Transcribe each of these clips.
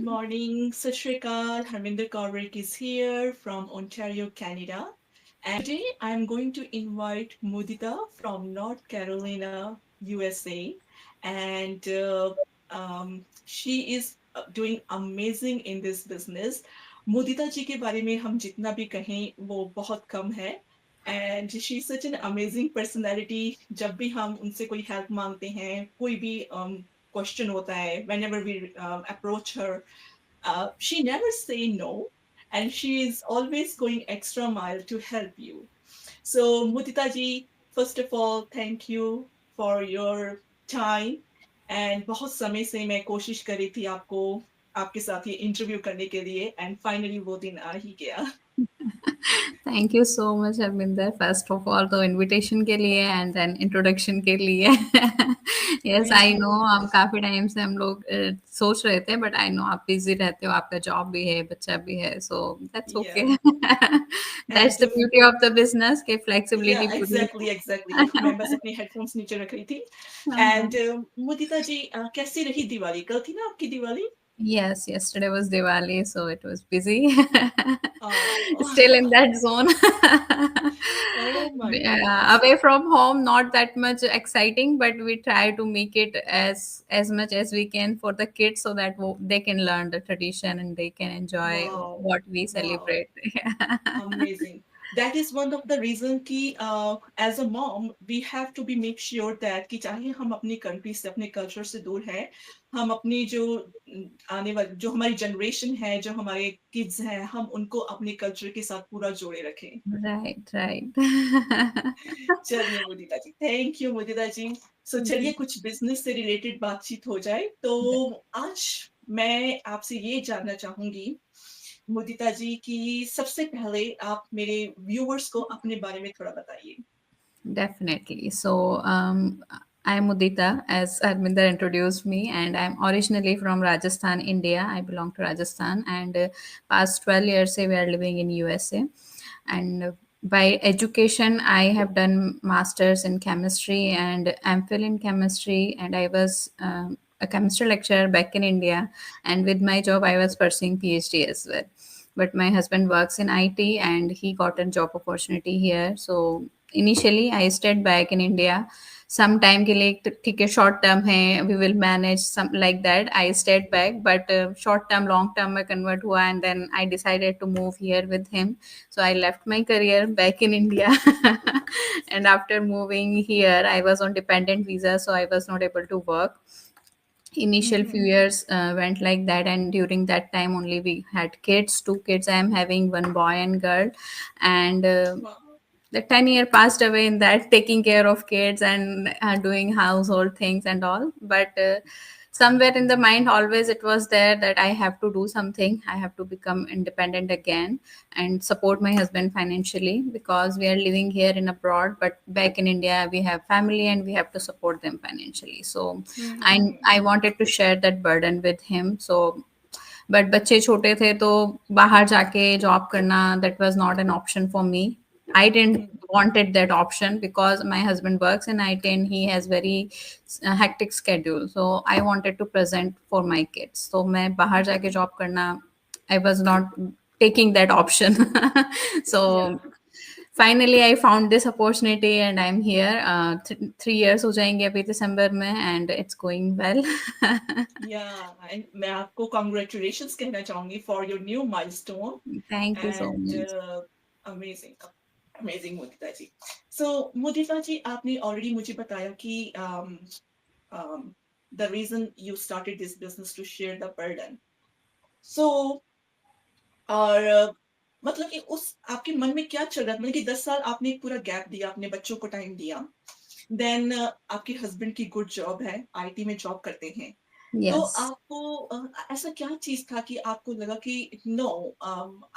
morning, Sat Shri Akal. Harminder Kaur is here from Ontario, Canada. And today I'm going to invite Mudita from North Carolina, USA. And she is doing amazing in this business. Mudita ji के बारे में हम जितना भी कहें वो बहुत कम है. And she's such an amazing personality. जब भी हम उनसे कोई help मांगते हैं, कोई भी question hota hai, whenever we approach her, she never say no, and she is always going extra mile to help you. So Mudita ji, first of all, thank you for your time. And बहुत समय से मैं कोशिश कर रही थी आपको आपके साथ ये इंटरव्यू करने के लिए, एंड फाइनली वो दिन आ ही गया. Thank you so much Harminder first of all तो इनविटेशन के लिए एंड देन इंट्रोडक्शन के लिए. Yes Thank I know you. हम काफ़ी टाइम से हम लोग सोच रहे थे बट आई नो आप बिजी रहते हो आपका जॉब भी है बच्चा भी है so that's okay. Yeah. That's And the beauty of the business के yeah, फ्लेक्सिबिलिटी पूरी. exactly. मैं बस अपने हेडफोन्स नीचे रख रही थी. हाँ. एंड मुदिता जी, कैसी रही दिवाली? कल थी ना आपकी Diwali? Yes, yesterday was Diwali, so it was busy. Oh, Still in that zone. oh my Yeah, goodness. away from home, not that much exciting, but we try to make it as much as we can for the kids so that they can learn the tradition and they can enjoy Wow, what we wow. celebrate. Amazing. That is one of the reason कि as a mom we have to be make sure that कि चाहे हम अपनी country से अपने culture से दूर हैं, हम अपनी जो आने वाली जो हमारी जनरेशन है, जो हमारे किड्स हैं, हम उनको अपने कल्चर के साथ पूरा जोड़े रखें. Right, right. चलिए मुदिता जी, थैंक यू मुदिता जी. सो चलिए कुछ बिजनेस से रिलेटेड बातचीत हो जाए. तो आज मैं आपसे ये जानना चाहूंगी मुदिता जी कि सबसे पहले आप मेरे व्यूअर्स को अपने बारे में थोड़ा बताइए. Definitely. So, I'm Mudita, as Arminder introduced me, and I'm originally from Rajasthan, India. I belong to Rajasthan, and past 12 years we are living in USA. And by education, I have done masters in chemistry and MPhil in chemistry, and I was a chemistry lecturer back in India. And with my job, I was pursuing PhD as well. But my husband works in IT, and he got a job opportunity here. So initially I stayed back in India some time के लिए ठीक है short term है we will manage some like that I stayed back but short term long term में convert हुआ and then I decided to move here with him so I left my career back in India. And after moving here I was on dependent visa so I was not able to work. Initial few Mhm. years went like that and during that time only we had kids, two kids. I am having one boy and girl, and Wow. the 10-year passed away in that taking care of kids and doing household things and all but somewhere in the mind always it was there that I have to do something, I have to become independent again and support my husband financially because we are living here in abroad but back in India we have family and we have to support them financially. So I wanted to share that burden with him. So but बच्चे छोटे थे तो बाहर जाके job करना that was not an option for me. I didn't Mhm. wanted that option because my husband works in IT and he has very hectic schedule. So I wanted to present for my kids. So मैं बाहर जाके job करना I was not taking that option. So Yeah. finally I found this opportunity and I'm here. 3 years हो जाएंगे अभी दिसंबर में and it's going well. Yeah, and मैं आपको congratulations कहना चाहूंगी for your new milestone. Thank you so And much. amazing, amazing Mudita ji. So मुदिता जी, आपने already मुझे बताया कि um, the reason you started this business to share the burden. So और मतलब कि उस आपके मन में क्या चल रहा था? मतलब कि 10 साल आपने एक पूरा गैप दिया, अपने बच्चों को टाइम दिया. देन आपके हस्बैंड की गुड जॉब है, आईटी में जॉब करते हैं. तो Yes. आपको ऐसा क्या चीज़ था कि आपको लगा कि no,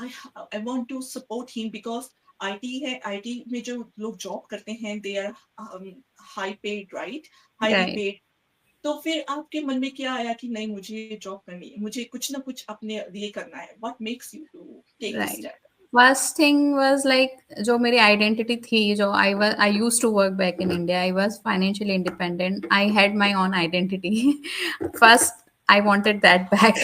I I want to support him because IT है, आईटी में जो लोग जॉब करते हैं they are high paid, right? Highly Right. Paid. तो फिर आपके मन में क्या आया कि नहीं, मुझे ये जॉब करनी है, मुझे कुछ ना कुछ अपने लिए करना है? What makes you to take this Right. Step? First thing was like जो मेरी identity थी जो I used to work back in India. I was financially independent. I had my own identity. First I wanted that back.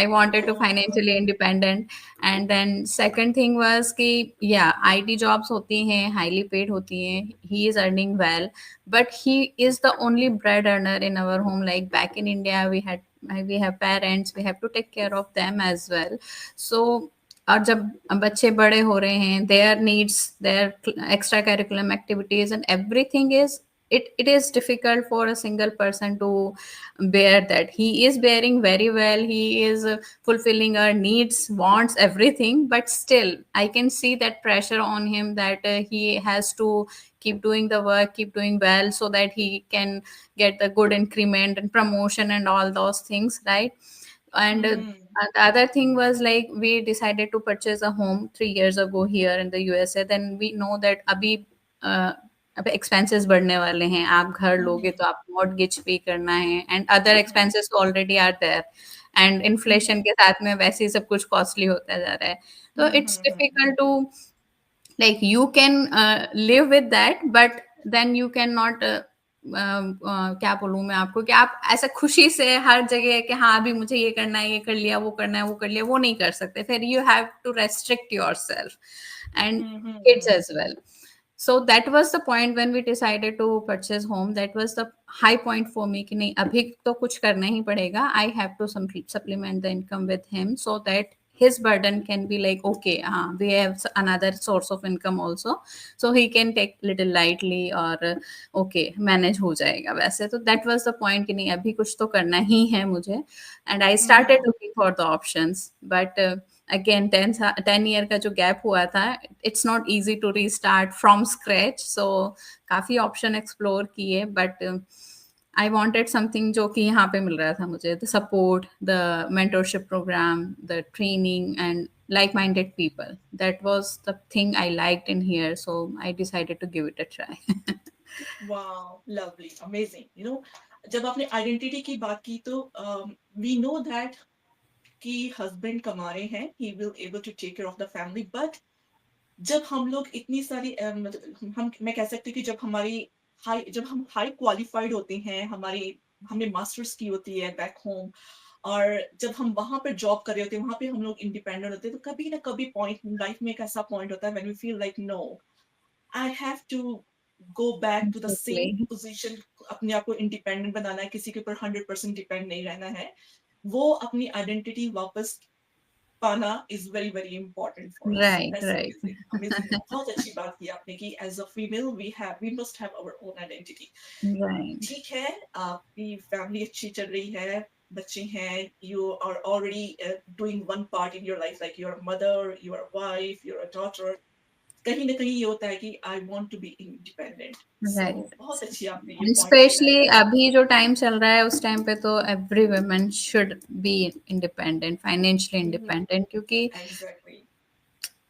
I wanted to Oh. financially independent. And then second thing was कि yeah, IT jobs होती हैं, highly paid होती हैं. He is earning well, but he is the only bread earner in our home. Like back in India, we have parents, we have to take care of them as well. So और जब बच्चे बड़े हो रहे हैं, their needs, their extra curriculum activities and everything is, it is difficult for a single person to bear that. He is bearing very well, he is fulfilling our needs, wants, everything, but still I can see that pressure on him, that he has to keep doing the work, keep doing well, so that he can get the good increment and promotion and all those things, right? And Mm-hmm. the other thing was like we decided to purchase a home 3 years ago here in the USA. Then we know that अभी अब expenses बढ़ने वाले हैं, आप घर लोगे Mm-hmm. तो आप मॉर्गेज पे करना है and other expenses already are there, and inflation के साथ में वैसे ही सब कुछ कॉस्टली होता जा रहा है. तो it's Mm-hmm. Difficult to, like you can live with that, but then you cannot क्या बोलूँ मैं आपको, कि आप ऐसा खुशी से हर जगह कि हाँ अभी मुझे ये करना है, ये कर लिया, वो करना है, वो कर लिया, वो नहीं कर सकते. फिर you have to restrict yourself and kids Mm-hmm. as well. So that was the point when we decided to purchase home. That was the high point for me कि नहीं अभी तो कुछ करना ही पड़ेगा. I have to supplement the income with him so that his burden can be like okay, we have another source of income also, so he can take little lightly or okay manage हो जाएगा वैसे. तो that was the point कि नहीं अभी कुछ तो करना ही है मुझे. And I started Mm-hmm. looking for the options, but again 10 year का जो गैप हुआ था, it's not easy to restart from scratch. So काफी ऑप्शन एक्सप्लोर किए, बट आई वांटेड समथिंग जो कि यहाँ पे मिल रहा था मुझे, the support, the mentorship programme, the training and like minded people. That was the thing I liked in here, so I decided to give it a try. Wow, lovely, amazing. जब आपने आइडेंटिटी की बात की तो we know that कि husband कमा रहे हैं, he will able to take care of the family, but जब हम लोग इतनी सारी मतलब हम मैं कह सकती हूँ कि जब हम हाई क्वालिफाइड होते हैं, हमने मास्टर्स की होती है बैक होम, और जब हम वहां पर जॉब कर रहे होते हैं, वहां पे हम लोग इंडिपेंडेंट होते हैं, तो कभी ना कभी पॉइंट लाइफ में एक ऐसा पॉइंट होता है when we feel like no, I have to go back to the same Exactly. Position. अपने आप को इंडिपेंडेंट बनाना है, किसी के ऊपर 100% डिपेंड नहीं रहना है. वो अपनी आइडेंटिटी वापस पाना is very very important for us. Right, that's right. Amazing, amazing. बहुत अच्छी बात की आपने कि as a female we must have our own identity. Right. ठीक है, आपकी फैमिली अच्छी चल रही है, बच्चे हैं, you are already doing one part in your life, like your mother, your wife, your daughter. कहीं ना कहीं ये होता है कि I want to be independent. So Right. बहुत अच्छी आपने ये And पॉइंट especially बताया. अभी जो टाइम चल रहा है उस टाइम पे तो every woman should be independent, financially independent, क्योंकि एग्जैक्टली.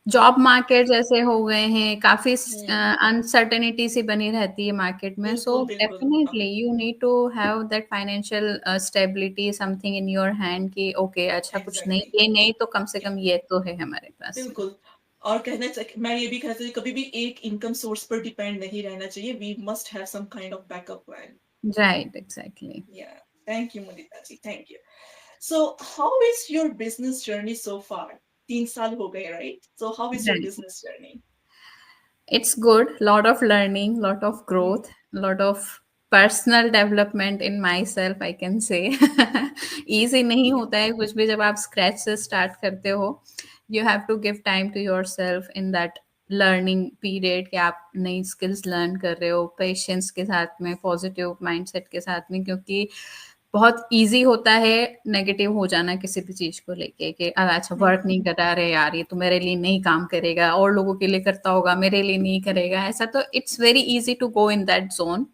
जॉब मार्केट जैसे हो गए हैं, काफी हम्म. अनसर्टेनिटी सी बनी रहती है मार्केट में. सो बिल्कुल बिल्कुल. Definitely you need to have that financial stability, something in your hand कि ओके अच्छा कुछ नहीं, एग्जैक्टली. ये नहीं तो कम से कम ये तो है हमारे पास. बिल्कुल. और मैं ये भी कहती हूँ, कभी भी एक इनकम सोर्स पर डिपेंड नहीं रहना चाहिए. We must have some kind of backup plan. Right, exactly. Yeah. Thank you Mudita ji, thank you. So how is your business journey so far? 3 साल हो गए, right? So how is your business journey? It's good. Lot of learning, lot of growth, lot of personal development in myself, I can say. Easy नहीं होता है कुछ भी जब आप scratch से start करते हो. You have to give time to yourself in that learning period कि आप नई skills learn कर रहे हो, patience के साथ में, positive mindset के साथ में, क्योंकि बहुत ईज़ी होता है नेगेटिव हो जाना किसी भी चीज़ को लेके कि अच्छा वर्क नहीं कर रहा, अरे यार ये तो मेरे लिए नहीं काम करेगा, और लोगों के लिए करता होगा, मेरे लिए नहीं करेगा, ऐसा. तो it's very easy to go in that zone.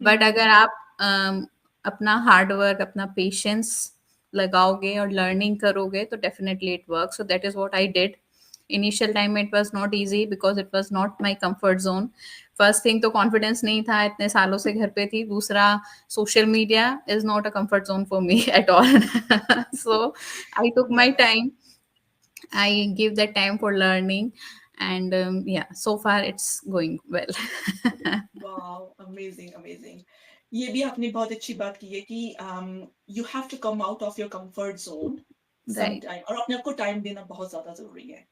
But अगर आप अपना हार्ड वर्क, अपना पेशेंस लगाओगे और लर्निंग करोगे तो definitely it work. So that is what I did. Initial time में it was not easy because it was not my comfort zone. First thing तो कॉन्फिडेंस नहीं था, इतने सालों से घर पे थी. दूसरा, social media is not a comfort zone for me at all. So I took my या. time. I give that time for learning, and yeah, so far it's going well. Wow, amazing, amazing. ये भी आपने बहुत अच्छी बात की है कि you have to come out of your comfort zone some right, time, और अपने आप को टाइम देना बहुत ज़्यादा ज़रूरी है।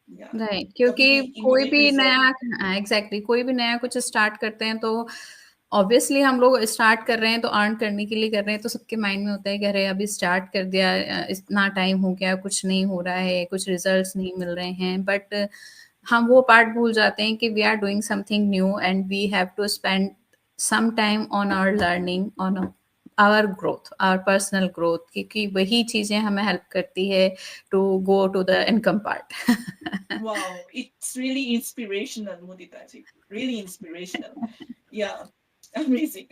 या राइट, कभी भी क्योंकि कोई इमीडिएट भी रिज़ल्ट। नया, एग्ज़ैक्टली, कोई भी नया कुछ स्टार्ट करते हैं तो ऑब्वियसली हम लोग स्टार्ट कर रहे हैं तो अर्न करने के लिए कर रहे हैं, तो सबके माइंड में होता है कि अरे अभी स्टार्ट कर दिया, इतना टाइम हो गया, कुछ नहीं हो रहा है, कुछ रिजल्ट्स नहीं मिल रहे हैं, बट हम वो पार्ट भूल जाते हैं कि we are doing something new and we have to spend some time on our learning, on our growth, our personal growth, क्योंकि वही चीज़ें हमें हेल्प करती है to go to the income part. Wow, it's really inspirational, Mudita ji. Really inspirational. Yeah, amazing.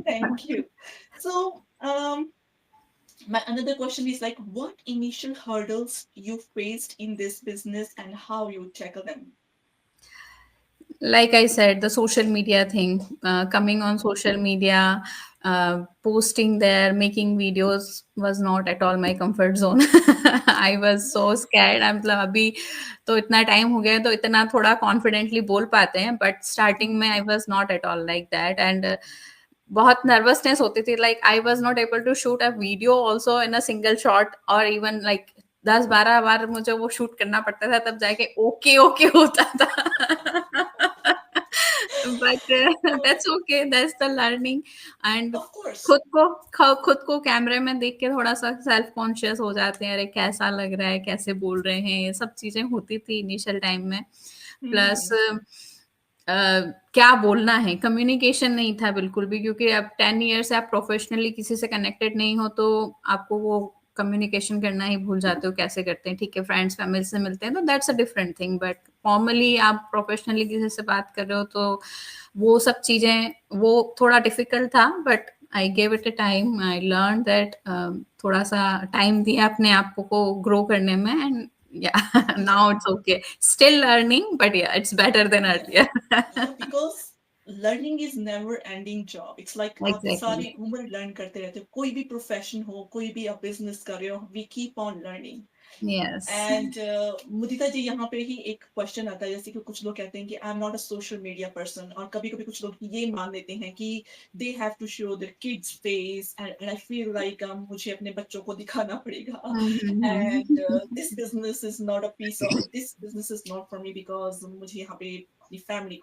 Thank you. So, my another question is like, what initial hurdles you faced in this business and how you tackle them? Like I said, the social media thing, coming on social media, posting there, making videos was not at all my comfort zone. I was so scared. I'm मतलब अभी तो इतना time हो गया है तो इतना थोड़ा कॉन्फिडेंटली बोल पाते हैं, बट स्टार्टिंग में I was not at all like that, and बहुत नर्वसनेस होती थी, like I was not able to shoot a video also in a single shot, और इवन लाइक 10-12 बार मुझे वो शूट करना पड़ता था तब जाके ओके ओके होता था. But Oh, that's okay, that's the learning. And of course. खुद को कैमरे में देख के थोड़ा सा सेल्फ कॉन्शियस हो जाते हैं, अरे कैसा लग रहा है, कैसे बोल रहे हैं, ये सब चीजें होती थी इनिशियल टाइम में. Plus Mhm. क्या बोलना है, कम्युनिकेशन नहीं था बिल्कुल भी, क्योंकि अब 10 ईयर से आप प्रोफेशनली किसी से कनेक्टेड नहीं हो तो आपको वो कम्युनिकेशन करना ही भूल जाते हो, कैसे करते हैं. ठीक है, फ्रेंड्स फैमिली से मिलते हैं तो that's a different thing, but formally आप प्रोफेशनली किसी से बात कर रहे हो तो वो सब चीजें, वो थोड़ा डिफिकल्ट था, but I gave it a time, I learn that, थोड़ा सा टाइम दिया अपने आप को ग्रो करने में, and yeah, now Yeah. it's okay, still learning, but yeah, it's better than Yeah. earlier. Yeah, because learning is never ending job. It's like आप Exactly. सारी उम्र learn करते रहते हो. कोई भी profession हो, कोई भी आप business कर रहे हो, we keep on learning. Yes. And Mudita ji, यहाँ पे ही एक क्वेश्चन आता है, जैसे कि कुछ लोग कहते हैं कि I am not a social media person, और कभी कभी कुछ लोग ये मान लेते हैं कि they have to show their kids face, and I feel like मुझे अपने बच्चों को दिखाना पड़ेगा, and Mm-hmm. This business is not for me, because मुझे यहाँ पे अपनी फैमिली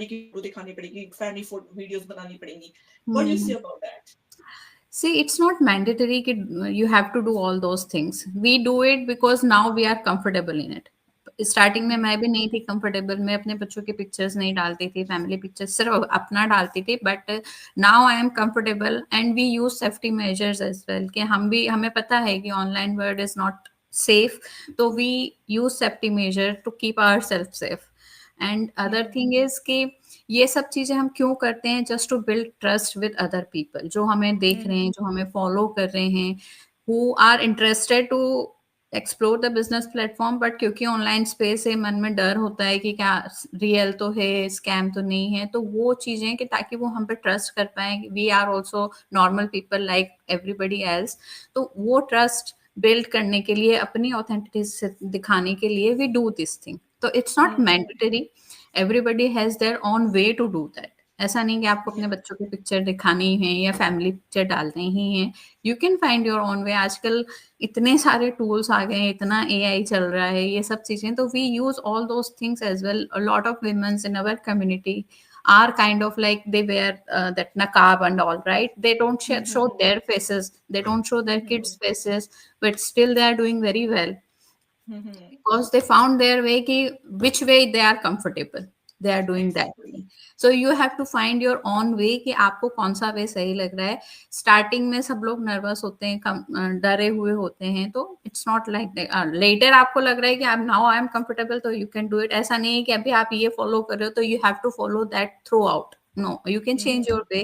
की फोटो दिखानी पड़ेगी, फैमिली फोटो वीडियोस बनानी पड़ेंगी. व्हाट डू यू से Hmm. About that? See, it's not mandatory that you have to do all those things. We do it because now we are comfortable in it. Starting में मैं भी नहीं थी comfortable, मैं अपने बच्चों की पिक्चर्स नहीं डालती थी, फैमिली पिक्चर्स सिर्फ अपना डालती थी, but now I am comfortable and we use safety measures as well, कि हमें पता है कि online world is not safe, तो we use safety measure to keep our self safe. And other thing is कि ये सब चीज़ें हम क्यों करते हैं, just to build trust with other people, जो हमें देख रहे हैं, जो हमें फॉलो कर रहे हैं, who are interested to explore the business platform, but क्योंकि ऑनलाइन स्पेस है, मन में डर होता है कि क्या रियल तो है, स्कैम तो नहीं है, तो वो चीज़ें कि ताकि वो हम पे ट्रस्ट कर पाए, we are also normal people like everybody else, तो वो ट्रस्ट बिल्ड करने के लिए, अपनी ऑथेंटिसिटी दिखाने के लिए वी डू दिस थिंग. तो it's not mandatory, everybody has their own way to do that. ऐसा नहीं कि आपको अपने या बच्चों की पिक्चर दिखानी है या फैमिली पिक्चर डालनी ही है. You can find your own way. आजकल इतने सारे टूल्स आ गए हैं, इतना एआई चल रहा है, ये सब चीजें, तो we use all those things as well. A lot of women's in our community are kind of like they wear that nakab and all, right? They don't show their faces, they don't show their kids faces, but still they are doing very well because they found their way ki which way they are comfortable, they are doing that exactly. way. So you have to find your own way कि आपको कौन सा वे सही लग रहा है. Starting में सब लोग नर्वस होते हैं, डरे हुए होते हैं, तो इट्स नॉट लाइक लेटर आपको लग रहा है कि अब नाउ आई एम कंफर्टेबल तो यू कैन डू इट. ऐसा नहीं है कि अभी आप ये फॉलो कर रहे हो तो you have to follow that throughout. No, you can change your way.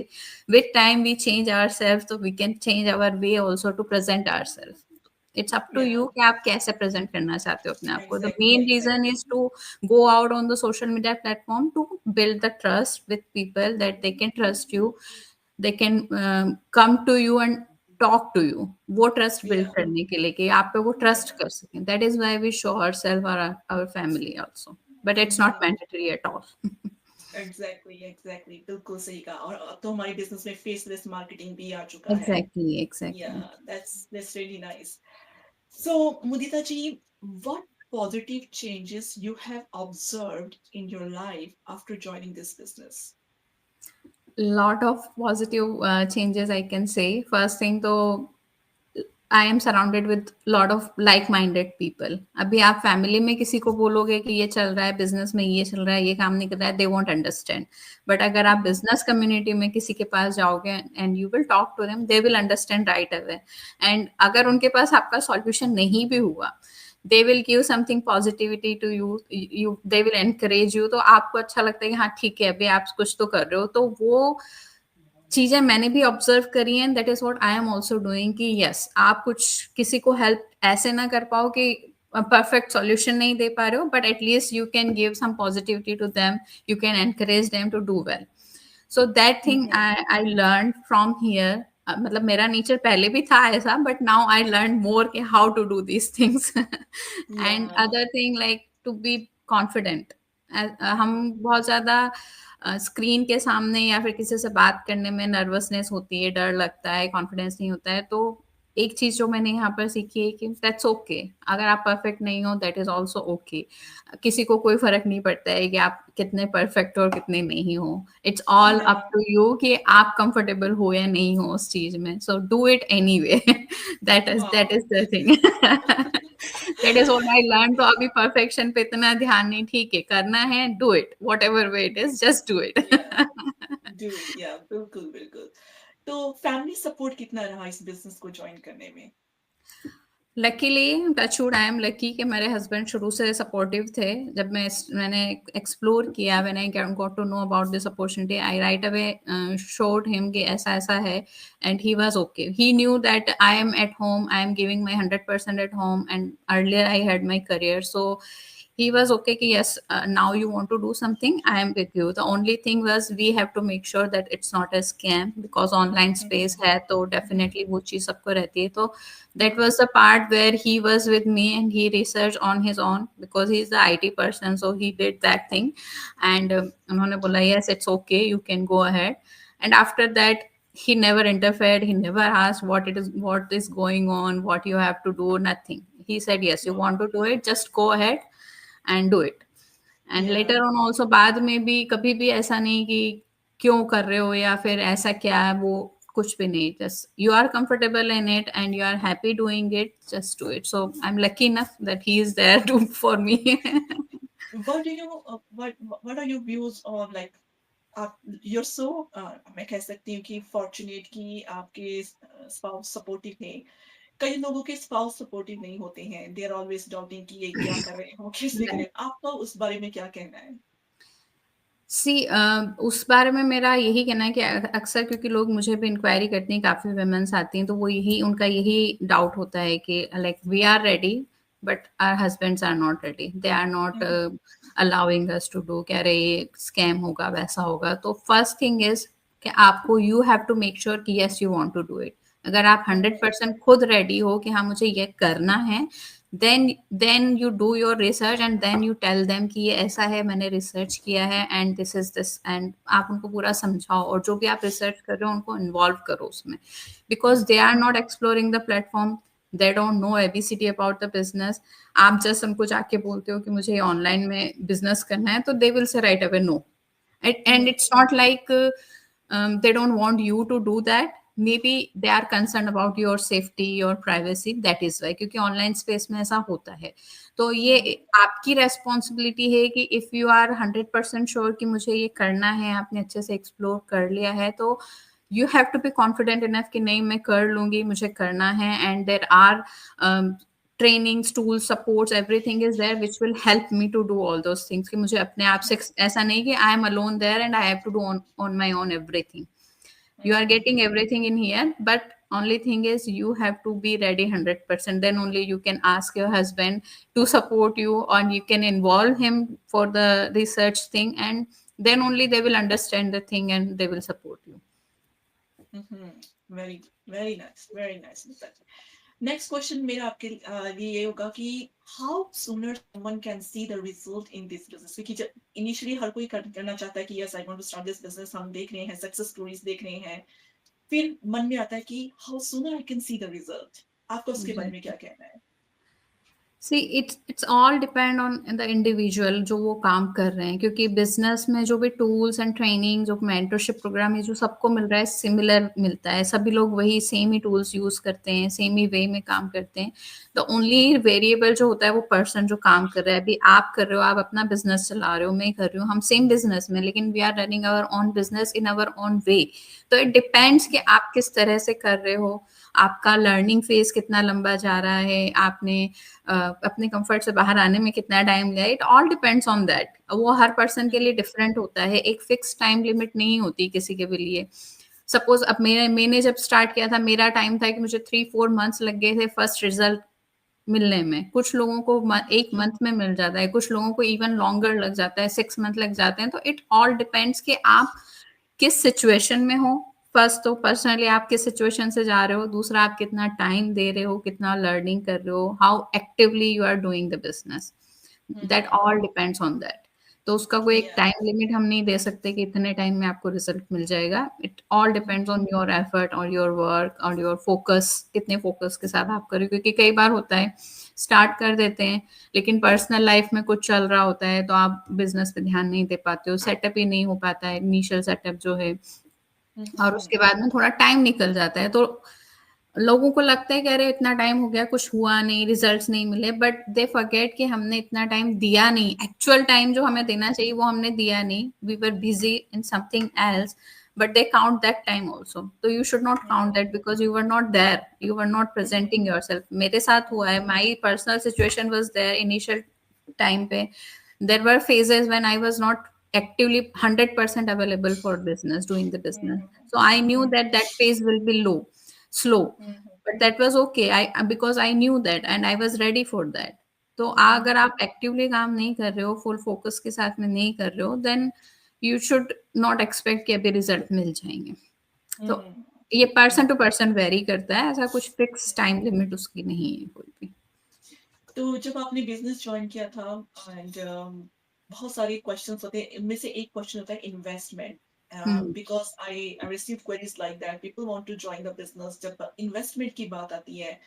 With time we change ourselves, so we can change our way also to present ourselves. It's up to या you कि आप कैसे present करना चाहते हो अपने आप को. The exactly main reason exactly. Is to go out on the social media platform to build the trust with people, that they can trust you, they can come to you and talk to you. वो trust build या करने के लिए कि आप पे वो trust या कर सकें, that is why we show ourselves, our family also, but it's not mandatory at all. Exactly बिल्कुल सही कहा। और अब तो हमारे बिजनेस में फेसलेस मार्केटिंग भी आ चुका है। Exactly, yeah exactly. That's really nice. So Mudita ji, what positive changes you have observed in your life after joining this business? Lot of positive changes I can say. First thing तो I am surrounded with lot of like minded people. अभी आप family में किसी को बोलोगे कि ये चल रहा है बिजनेस में, ये चल रहा है, ये काम नहीं कर रहा है, दे वोंट अंडरस्टैंड। बट अगर आप Mhm. बिजनेस कम्युनिटी में किसी के पास जाओगे and you will talk to them, they will understand right away. And अगर उनके पास आपका सॉल्यूशन नहीं भी हुआ, they will give something positivity to you, they will encourage you. तो आपको अच्छा लगता है कि हाँ ठीक है, अभी आप कुछ तो कर रहे हो। तो वो चीजें मैंने भी ऑब्जर्व करी हैं, that is what I am also doing कि यस, आप कुछ किसी को हेल्प ऐसे ना कर पाओ कि परफेक्ट सॉल्यूशन नहीं दे पा रहे हो, but at least you can give some positivity to them, you can encourage them to do well. So that thing Mhm. I learn from here. मतलब मेरा नेचर पहले भी था ऐसा, but now I learn more कि how to do these things. And Yeah. Other thing like to be confident. हम बहुत ज्यादा स्क्रीन के सामने या फिर किसी से बात करने में नर्वसनेस होती है, डर लगता है, कॉन्फिडेंस नहीं होता है। तो एक चीज जो मैंने यहाँ पर सीखी है कि दैट्स ओके, अगर आप परफेक्ट नहीं हो दैट इज ऑल्सो ओके। किसी को कोई फर्क नहीं पड़ता है कि आप कितने परफेक्ट हो और कितने नहीं हो। It's all Yeah. Up to you कि आप कंफर्टेबल हो या नहीं हो उस चीज में। So do it any way. That Wow. Is the thing. That is what I learn. तो अभी परफेक्शन पे इतना ध्यान नहीं, ठीक है करना है, do it what ever way it is, just do it. Yeah. Do it. Yeah. बिल्कुल बिल्कुल। तो फैमिली सपोर्ट कितना रहा इस बिजनेस को ज्वाइन करने में? Luckily touchwood I am lucky कि मेरे हस्बैंड शुरू से सपोर्टिव थे। जब मैंने एक्सप्लोर किया, when I got to know about this opportunity, I right away showed him कि ऐसा ऐसा है। And he was okay, he knew that I am at home, I am giving my 100% at home, and earlier I had my career. So he was okay कि yes, now you want to do something, I am with you. The only thing was we have to make sure that it's not a scam, because online space Mhm. है तो Mhm. definitely वो चीज सबको रहती है। तो that Mhm. was the part where he was with me and he researched on his own, because he is the IT person, so he did that thing। and उन्होंने बोला yes, it's okay, you can go ahead। and after that he never interfered, he never asked what is going on, what you have to do, nothing। he said yes, you Wow. want to do it, just go ahead and do it. And Yeah. Later on also बाद में भी कभी भी ऐसा नहीं कि क्यों कर रहे हो या फिर ऐसा क्या है, वो कुछ भी नहीं। Just you are comfortable in it and you are happy doing it, just do it. So I am lucky enough that he is there to for me. What do you what are your views on like आप you're so मैं कह सकती हूँ कि fortunate कि आपके spouse supportive थे। कई लोगों के स्पाउस सपोर्टिव नहीं होते हैं, दे आर ऑलवेज डाउटिंग कि ये क्या कर रहे हो, कैसे करें। आपका उस बारे में क्या कहना है? सी उस बारे में मेरा यही कहना है कि अक्सर क्योंकि लोग मुझे भी इंक्वायरी करती हैं, काफ़ी वुमेन्स आती हैं, तो वो यही उनका यही डाउट होता है कि like we are ready but our husbands are not ready, they are not hmm. Allowing us to do, कह रहे ये स्कैम होगा, वैसा होगा। तो फर्स्ट थिंग इज कि आपको you have to make sure कि yes you want to do it. अगर आप हम्म। 100% खुद रेडी हो कि हाँ मुझे ये करना है, then you do your research and then you tell them कि ये ऐसा है, मैंने रिसर्च किया है and this is this, and आप उनको पूरा समझाओ और जो भी आप रिसर्च कर रहे हो उनको इन्वॉल्व करो उसमें, because they are not exploring the platform, they don't know ABCD about the business। आप जस्ट उनको जाके बोलते हो कि मुझे ऑनलाइन में बिजनेस करना है, तो they will say right away no। And hmm. it's not like they don't want you to do that, maybe they are concerned about your safety, your privacy, that is why, क्योंकि online space में ऐसा होता है। तो ये हम्म। आपकी responsibility है कि इफ यू आर 100% श्योर कि मुझे ये करना है, आपने अच्छे से एक्सप्लोर कर लिया है, तो you have to be confident enough कि नहीं मैं कर लूंगी, मुझे करना है। And there are trainings, tools, supports, everything is there which will help me to do all those things कि मुझे अपने आप से ऐसा नहीं कि I am alone there and I have to do on my own everything। You are hmm. getting everything in here, but only thing is you have to be ready 100%, then only you can ask your husband to support you, or you can involve him for the research thing, and then only they will understand the thing and they will support you। Hmm. Very very nice, very nice. Next question मेरा आपके लिए ये होगा कि how sooner someone can see the result in this business, क्योंकि जब initially हर कोई करना चाहता है कि yes I want to start this business, हम देख रहे हैं सक्सेस स्टोरीज देख रहे हैं, फिर मन में आता है कि how sooner I can see the result, आपका उसके बारे में क्या कहना है? See it's all depend on the individual जो वो काम कर रहे हैं, क्योंकि बिजनेस में जो भी टूल्स एंड ट्रेनिंग जो मेंटरशिप प्रोग्राम है जो सबको मिल रहा है सिमिलर मिलता है, सभी लोग वही सेम ही टूल्स यूज करते हैं, सेम ही वे में काम करते हैं। द ओनली वेरिएबल जो होता है वो पर्सन जो काम कर रहा है। अभी आप कर रहे हो, आप अपना बिजनेस चला रहे हो, मैं कर रही हूँ, हम सेम बिजनेस में, लेकिन we are running our own business in our own way. तो इट डिपेंड्स कि आप किस तरह से कर रहे हो, आपका लर्निंग फेज कितना लंबा जा रहा है, आपने अपने कंफर्ट से बाहर आने में कितना टाइम लिया। It all depends on that. वो हर पर्सन के लिए डिफरेंट होता है, एक फिक्स टाइम लिमिट नहीं होती किसी के भी लिए। सपोज अब मैंने जब स्टार्ट किया था, मेरा टाइम था कि मुझे 3-4 मंथ्स लग गए थे फर्स्ट रिजल्ट मिलने में। कुछ लोगों को एक मंथ में मिल जाता है, कुछ लोगों को इवन लॉन्गर लग जाता है, 6 मंथ लग जाते हैं। तो इट ऑल डिपेंड्स कि आप किस सिचुएशन में हो। फर्स्ट तो पर्सनली आप किस सिचुएशन से जा रहे हो, दूसरा आप कितना टाइम दे रहे हो, कितना लर्निंग कर रहे हो, how actively you are doing the business, that all depends on that. तो उसका कोई एक या टाइम लिमिट हम नहीं दे सकते कि इतने टाइम में आपको रिजल्ट मिल जाएगा। It all depends on your effort और योर वर्क और योर फोकस, कितने फोकस के साथ आप करें। क्योंकि कई बार होता है स्टार्ट कर देते हैं लेकिन पर्सनल लाइफ में कुछ चल रहा होता है तो आप बिजनेस पे ध्यान नहीं दे पाते हो, सेटअप ही नहीं हो पाता है, इनिशियल सेटअप जो है, और उसके बाद में थोड़ा टाइम निकल जाता है। तो लोगों को लगता है कि अरे इतना टाइम हो गया, कुछ हुआ नहीं, रिजल्ट्स नहीं मिले, बट दे फॉरगेट कि हमने इतना टाइम दिया नहीं। एक्चुअल टाइम जो हमें देना चाहिए वो हमने दिया नहीं, we were busy in something else, but they count that time also. तो you should not count that because you were not there, you were not presenting your self. मेरे साथ हुआ है, my personal situation was there initial time पे। there were phases when I was not actively 100% available for business, doing the business. So I knew that that phase will be low, slow, but that was okay. I because I knew that and I was ready for that. तो अगर आप actively काम नहीं कर रहे हो, full focus के साथ में नहीं कर रहे हो, then you should not expect कि अभी रिजल्ट मिल जाएंगे। तो ये पर्सन टू पर्सन वेरी करता है, ऐसा कुछ फिक्स टाइम लिमिट उसकी नहीं है कोई भी। तो जब आपने बिजनेस ज्वाइन किया था एंड बहुत सारे क्वेश्चंस होते हैं, इनमें से एक क्वेश्चन होता है investment, hmm. Because I receive queries like that people want to join the business, जब इन्वेस्टमेंट की बात आती है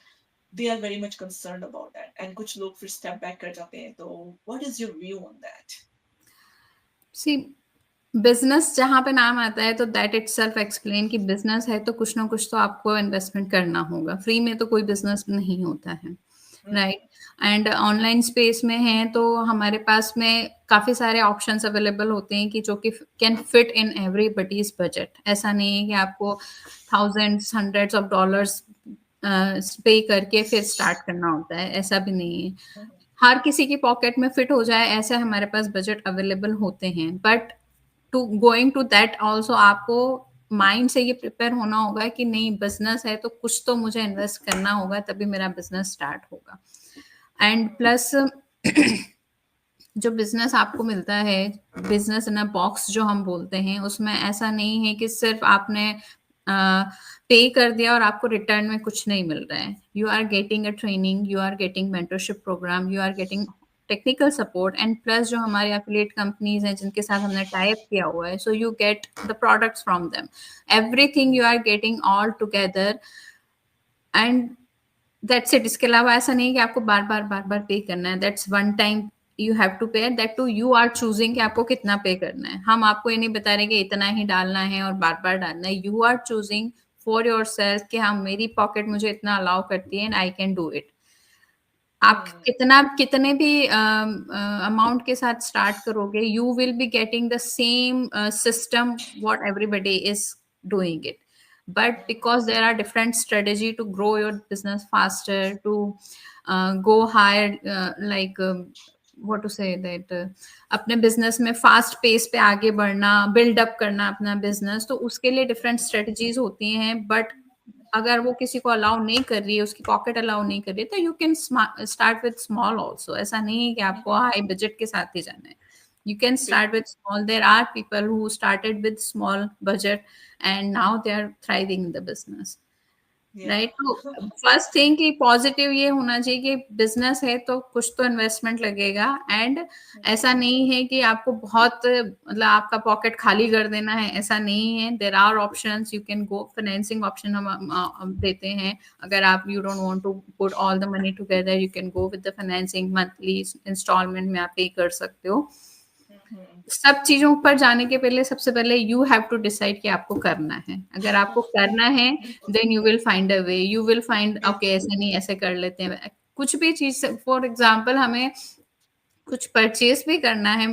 they are very much concern about that and कुछ लोग फिर स्टेप बैक कर जाते हैं। तो what is your view on that? See business जहाँ पे नाम आता है तो दैट इट सेल्फ एक्सप्लेन कि बिजनेस है तो कुछ ना कुछ तो आपको इन्वेस्टमेंट करना होगा, फ्री में तो कोई बिजनेस नहीं होता है, राइट। एंड ऑनलाइन स्पेस में है तो हमारे पास में काफ़ी सारे ऑप्शंस अवेलेबल होते हैं कि जो कि can fit in everybody's budget. ऐसा नहीं है कि आपको थाउजेंड्स हंड्रेड्स ऑफ डॉलर्स पे करके फिर स्टार्ट करना होता है, ऐसा भी नहीं है। हर किसी की पॉकेट में फिट हो जाए ऐसे हमारे पास बजट अवेलेबल होते हैं, but to going to that also आपको माइंड से ये प्रिपेयर होना होगा कि नहीं, बिजनेस है तो कुछ तो मुझे इन्वेस्ट करना होगा तभी मेरा बिजनेस स्टार्ट होगा। एंड प्लस जो बिजनेस आपको मिलता है, बिजनेस इन अ बॉक्स जो हम बोलते हैं, उसमें ऐसा नहीं है कि सिर्फ आपने पे कर दिया और आपको रिटर्न में कुछ नहीं मिल रहा है। You are getting a training, you are getting mentorship program, you are getting technical support, and plus जो हमारे एफिलिएट कंपनीज हैं जिनके साथ हमने टाई अप किया हुआ है, so you get the products from them, everything you are getting all together, and that's it. इसके अलावा ऐसा नहीं कि आपको बार बार पे करना है, that's one time you have to pay, that to you are choosing कि आपको कितना पे करना है। हम आपको ये नहीं बता रहे कि इतना ही डालना है और बार बार डालना है, you are choosing for yourself कि हाँ मेरी पॉकेट मुझे इतना अलाउ करती है and I can do it. आप कितना कितने भी अमाउंट के साथ स्टार्ट करोगे, you will be getting the same system what everybody is doing it, but because there are different strategy to grow your business faster, to go higher, like what to say that अपने business में fast pace पे आगे बढ़ना, build up करना अपना business, तो उसके लिए डिफरेंट स्ट्रेटजीज होती हैं। बट अगर वो किसी को अलाउ नहीं कर रही है, उसकी पॉकेट अलाउ नहीं कर रही है, तो you can start with small also. ऐसा नहीं है कि आपको हाई बजट के साथ ही जाना है, you can start with small. There are people who started with small budget and now they are thriving in the business. Yeah. Right. तो फर्स्ट थिंग कि पॉजिटिव ये होना चाहिए कि बिजनेस है तो कुछ तो इन्वेस्टमेंट लगेगा, एंड ऐसा नहीं है कि आपको बहुत मतलब आपका पॉकेट खाली कर देना है, ऐसा नहीं है। There are options, you can go financing option हम देते हैं। अगर आप you don't want to put all the money together, you can go with the financing, monthly installment में आप पे कर सकते हो। Mhm. सब चीजों पर जाने के पहले सबसे पहले यू हैव टू डिसाइड कि आपको करना है। अगर आपको करना है बिल्कुल then you will find a way, you will find okay बिल्कुल। ऐसे नहीं ऐसे कर लेते हैं। कुछ भी चीज, फॉर एग्जांपल हमें कुछ परचेज भी करना है,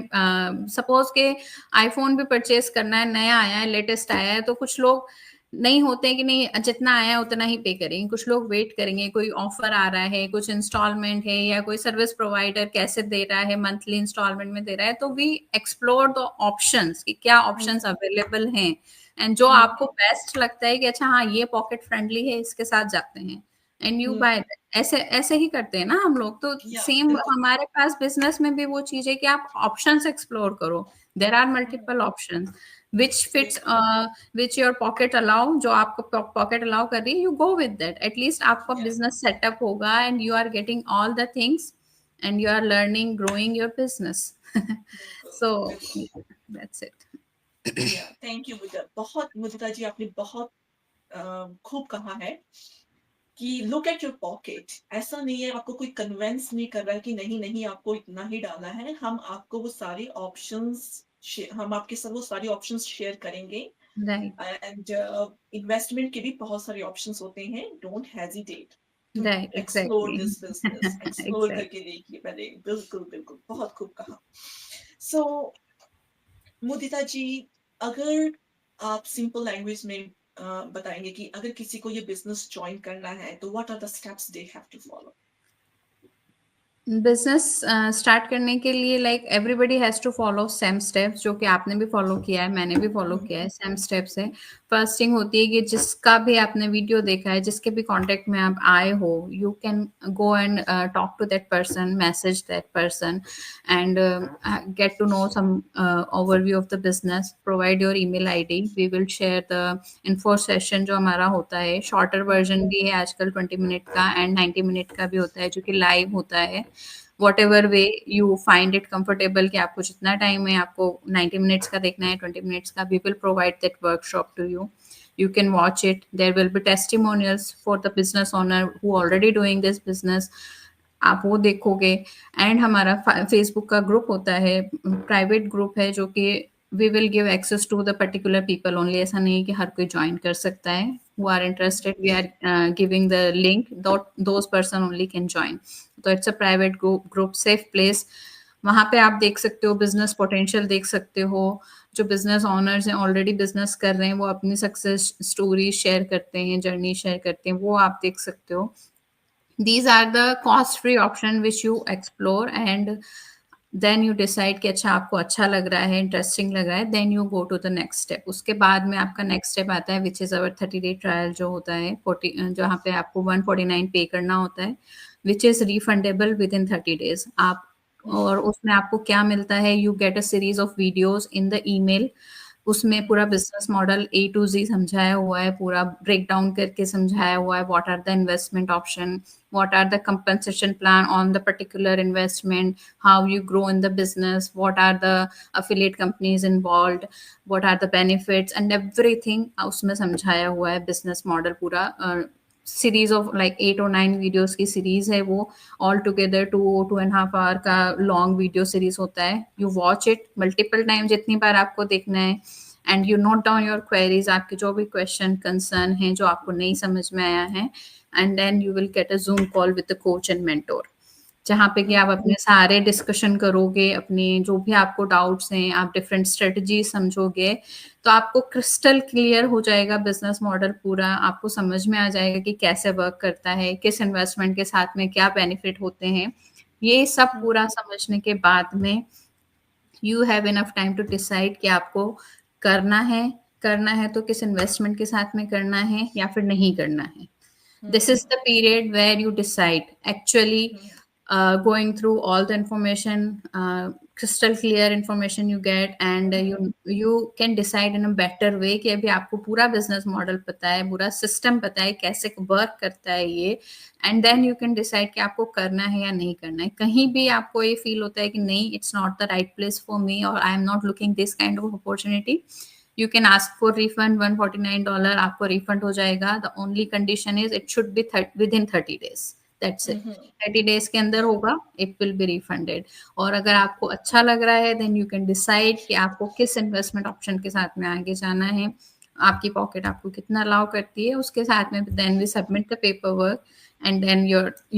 सपोज के आईफोन भी परचेज करना है, नया आया है, लेटेस्ट आया है, तो कुछ लोग नहीं होते हैं कि नहीं जितना आया है उतना ही पे करेंगे, कुछ लोग वेट करेंगे, कोई ऑफर आ रहा है, कुछ इंस्टॉलमेंट है, या कोई सर्विस प्रोवाइडर कैसे दे रहा है, मंथली इंस्टॉलमेंट में दे रहा है, तो वी एक्सप्लोर द ऑप्शंस कि क्या ऑप्शंस हम्म, अवेलेबल हैं, एंड जो हम्म, आपको बेस्ट लगता है कि अच्छा हाँ ये पॉकेट फ्रेंडली है, इसके साथ जाते हैं, एंड यू हम्म, बाय। ऐसे ऐसे ही करते हैं ना हम लोग, तो या सेम बिल्कुल। हमारे पास बिजनेस में भी वो चीज है कि आप ऑप्शंस एक्सप्लोर करो। There are hmm, multiple options which fits, बिल्कुल। विच योर पॉकेट अलाउ, जो आपको पॉकेट अलाउ कर रही है, you go with that. At least आपका या बिजनेस सेटअप होगा and you are getting all the things and you are learning growing your business. बिल्कुल सो बिल्कुल। That's it. Yeah thank you Mudita, बहुत मुदिता जी आपने बहुत खूब कहा है कि लुक एट योर पॉकेट। ऐसा नहीं है, आपको कोई कन्विंस नहीं कर रहा है कि नहीं नहीं आपको इतना ही डालना है। हम आपको वो सारी ऑप्शंस, हम आपके साथ वो सारी ऑप्शंस शेयर करेंगे। राइट एंड इन्वेस्टमेंट के भी बहुत सारे ऑप्शंस होते हैं। Don't hesitate to right explore exactly. This business, explore करके एग्जैक्टली। देखिए पहले। बिल्कुल बिल्कुल, बहुत खूब कहा। सो मुदिता जी, अगर आप सिंपल लैंग्वेज में बताएंगे कि अगर किसी को ये बिजनेस ज्वाइन करना है तो what are the steps they have to follow? Business start करने के लिए like everybody has to follow same steps, जो कि आपने भी फॉलो किया है, मैंने भी फॉलो किया है, सेम स्टेप्स है। फर्स्ट थिंग होती है कि जिसका भी आपने वीडियो देखा है, जिसके भी कांटेक्ट में आप आए हो, you can go and talk to that person, message that person, and get to know some overview of the business, provide your email ID, we will share the info session जो हमारा होता है। Shorter version भी है आजकल 20 minute का, and 90 minute का भी होता है जो कि लाइव होता है। What ever way you find it comfortable, कि आपको जितना टाइम है, आपको 90 मिनट्स का देखना है, 20 मिनट्स का, we will provide that workshop to you. You can watch it. There will be testimonials for the business owner who already doing this business. आप वो देखोगे। एंड हमारा फेसबुक का ग्रुप होता है, प्राइवेट ग्रुप है, जो कि we will give access to the particular people only. ऐसा नहीं है कि हर कोई ज्वाइन कर सकता है। Who are interested, we are giving the link, those person only can join. तो it's a private group, safe place. वहाँ पे आप देख सकते हो बिजनेस पोटेंशियल, देख सकते हो जो बिजनेस ओनर्स हैं, ऑलरेडी बिजनेस कर रहे हैं, वो अपनी सक्सेस स्टोरी शेयर करते हैं, जर्नी शेयर करते हैं, वो आप देख सकते हो। these are the cost free option which you explore, and then you decide कि अच्छा आपको अच्छा लग रहा है, इंटरेस्टिंग लग रहा है, then you go to the next step। उसके बाद में आपका नेक्स्ट स्टेप आता है which is our 30 day trial जो होता है, 40 जहाँ पे आपको 149 पे करना होता है, which is refundable within 30 days। आप और उसमें आपको क्या मिलता है, you get a series of videos in the email। उसमें पूरा बिजनेस मॉडल ए टू जी समझाया हुआ है, पूरा ब्रेक डाउन करके समझाया हुआ है। What are the investment option, what are the compensation plan on the particular investment, how you grow in the business, what are the affiliate companies involved, what are the benefits and everything उसमें समझाया हुआ है। Business model पूरा series of like 8 और 9 videos की series है वो। All together 2-2.5 our का लॉन्ग वीडियो सीरीज होता है। You watch it multiple time, जितनी बार आपको देखना है, and you note down your queries, आपके जो भी क्वेश्चन कंसर्न हैं जो आपको नहीं समझ में आया है, and then you will get a Zoom call with the coach and mentor, जहाँ पे कि आप अपने सारे डिस्कशन करोगे, अपने जो भी आपको डाउट्स हैं, आप डिफरेंट स्ट्रेटजी समझोगे, तो आपको क्रिस्टल क्लियर हो जाएगा बिजनेस मॉडल पूरा। आपको समझ में आ जाएगा कि कैसे वर्क करता है, किस इन्वेस्टमेंट के साथ में क्या बेनिफिट होते हैं। ये सब पूरा समझने के बाद में you have enough time to decide कि आपको करना है। करना है तो किस इन्वेस्टमेंट के साथ में करना है या फिर नहीं करना है। This is the period where you decide actually, going through all the information, crystal clear information you get, and you can decide in a better way कि अभी आपको पूरा business model पता है, पूरा system पता है, कैसे work करता है ये, and then you can decide कि आपको करना है या नहीं करना है. कहीं भी आपको ये feel होता है कि नहीं, it's not the right place for me, or I am not looking this kind of opportunity, you can ask for refund. $149 आपको refund हो जाएगा. The only condition is it should be within 30 days. That's it. 30 days के अंदर होगा, it will be refunded. और अगर आपको अच्छा लग रहा है, then you can decide कि आपको किस investment option के साथ में आगे जाना है, आपकी पॉकेट आपको कितना अलाउ करती है, उसके साथ में then we submit the paperwork, and then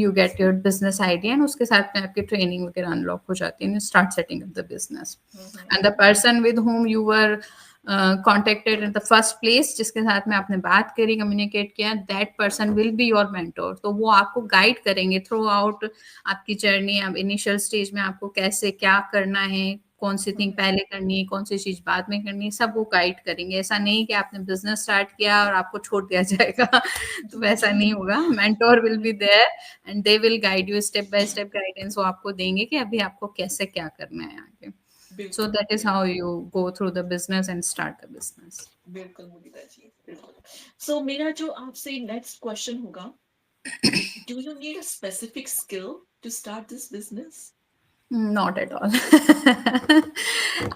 you get your business idea, and उसके साथ में आपकी ट्रेनिंग वगैरह अनलॉक हो जाती है, and you start setting up the business. And the person with whom you were contacted in the first place, जिसके साथ में आपने बात करी, कम्युनिकेट किया, that person will be your mentor. तो वो आपको गाइड करेंगे थ्रू आउट आपकी जर्नी. अब इनिशियल स्टेज में आपको कैसे क्या करना है, कौन सी थिंग पहले करनी है, कौन सी चीज बाद में करनी है, सब वो गाइड करेंगे. ऐसा नहीं कि आपने बिजनेस स्टार्ट किया और आपको छोड़ दिया जाएगा. तो वैसा नहीं होगा. Mentor will be there and they will guide you, step by step guidance वो आपको देंगे कि अभी आपको कैसे क्या करना है आगे. So that is how you go through the business and start the business. बिल्कुल मुदिता जी, बिल्कुल. So मेरा जो आपसे नेक्स्ट क्वेश्चन होगा, do you need a specific skill to start this business? Not at all.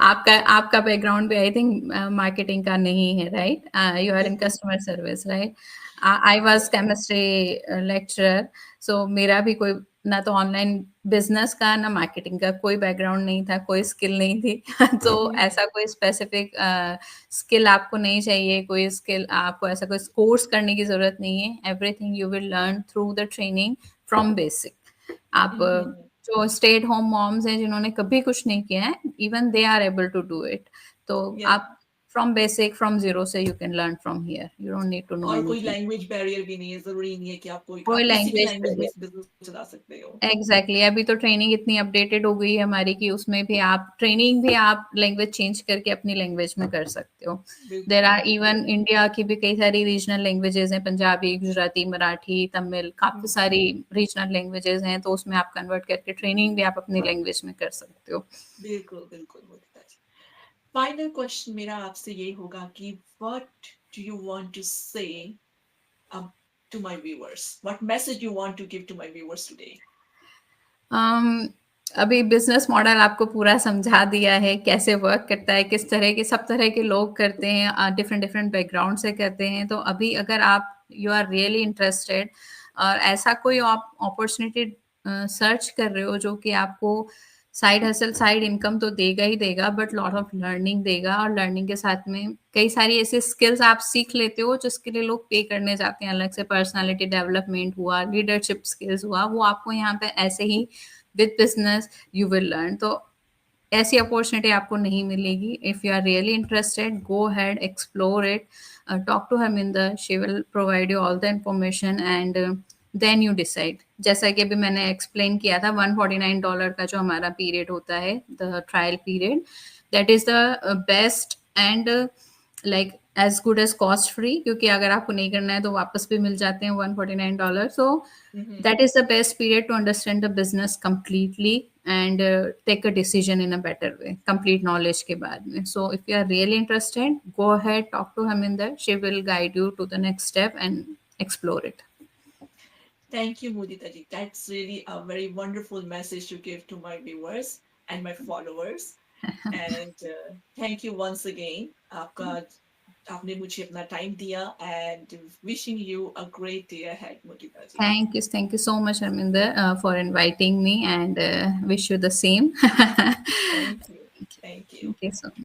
आपका बैकग्राउंड भी आई थिंक मार्केटिंग का नहीं है, right? You are in customer service, right? I was chemistry lecturer, so मेरा भी कोई ना तो ऑनलाइन बिजनेस का ना मार्केटिंग का कोई बैकग्राउंड नहीं था, कोई स्किल नहीं थी. तो ऐसा कोई स्पेसिफिक स्किल आपको नहीं चाहिए, कोई स्किल आपको ऐसा कोई कोर्स करने की जरूरत नहीं है. Everything you will learn through the training from basic. आप जो स्टे एट होम मॉम्स हैं जिन्होंने कभी कुछ नहीं किया है, even they are able to do it. तो आप फ्रॉम बेसिक, फ्रॉम जीरो से you can learn from here. You don't need to know और कोई लैंग्वेज बैरियर भी नहीं है, जरूरी नहीं है कि आप कोई किसी भी लैंग्वेज लैंग्वेज में बिजनेस चला सकते हो. एग्जैक्टली. अभी तो ट्रेनिंग इतनी अपडेटेड हो गई है हमारी कि उसमें भी आप ट्रेनिंग भी आप लैंग्वेज चेंज करके अपनी लैंग्वेज में कर सकते हो. देर आर इवन इंडिया की भी कई सारी रीजनल लैंग्वेजेस हैं, पंजाबी, गुजराती, मराठी, तमिल, काफी सारी रीजनल लैंग्वेजेस हैं. तो उसमें आप कन्वर्ट करके ट्रेनिंग भी आप अपनी लैंग्वेज में कर सकते हो. बिल्कुल बिल्कुल मुदिता जी. फाइनल क्वेश्चन मेरा आपसे ये होगा कि what do you want to say to my viewers? What message you want to give to my viewers today? अभी बिजनेस मॉडल आपको पूरा समझा दिया है, कैसे वर्क करता है, किस तरह के सब तरह के लोग करते हैं, डिफरेंट डिफरेंट बैकग्राउंड से करते हैं. तो अभी अगर आप यू आर रियली इंटरेस्टेड और ऐसा कोई आप अपॉर्चुनिटी सर्च कर रहे हो जो कि आपको साइड हसल, साइड इनकम तो देगा ही देगा, बट लॉट ऑफ लर्निंग देगा, और लर्निंग के साथ में कई सारी ऐसी स्किल्स आप सीख लेते हो जिसके लिए लोग पे करने जाते हैं अलग से. पर्सनालिटी डेवलपमेंट हुआ, लीडरशिप स्किल्स हुआ, वो आपको यहाँ पे ऐसे ही with business you will learn. तो ऐसी अपॉर्चुनिटी आपको नहीं मिलेगी. If you are really interested, go ahead, explore it, talk to Harminder. She will provide you all the information and then you decide. जैसा कि अभी मैंने एक्सप्लेन किया था, $149 का जो हमारा पीरियड होता है, the trial period, that is the best and like as good as cost free, क्योंकि अगर आपको नहीं करना है तो वापस भी मिल जाते हैं $149. So that is the best period to understand the business completely and take a decision in a better way, complete knowledge के बाद में. So if you are really interested, go ahead, talk to Harminder. She will guide you to the next step and explore it. Thank you, Mudita ji. That's really a very wonderful message to give to my viewers and my followers. And thank you once again. आपने मुझे अपना time दिया, and wishing you a great day ahead, Mudita ji. Thank you so much, Harminder, for inviting me, and wish you the same. Thank you. Thank you. Okay, so.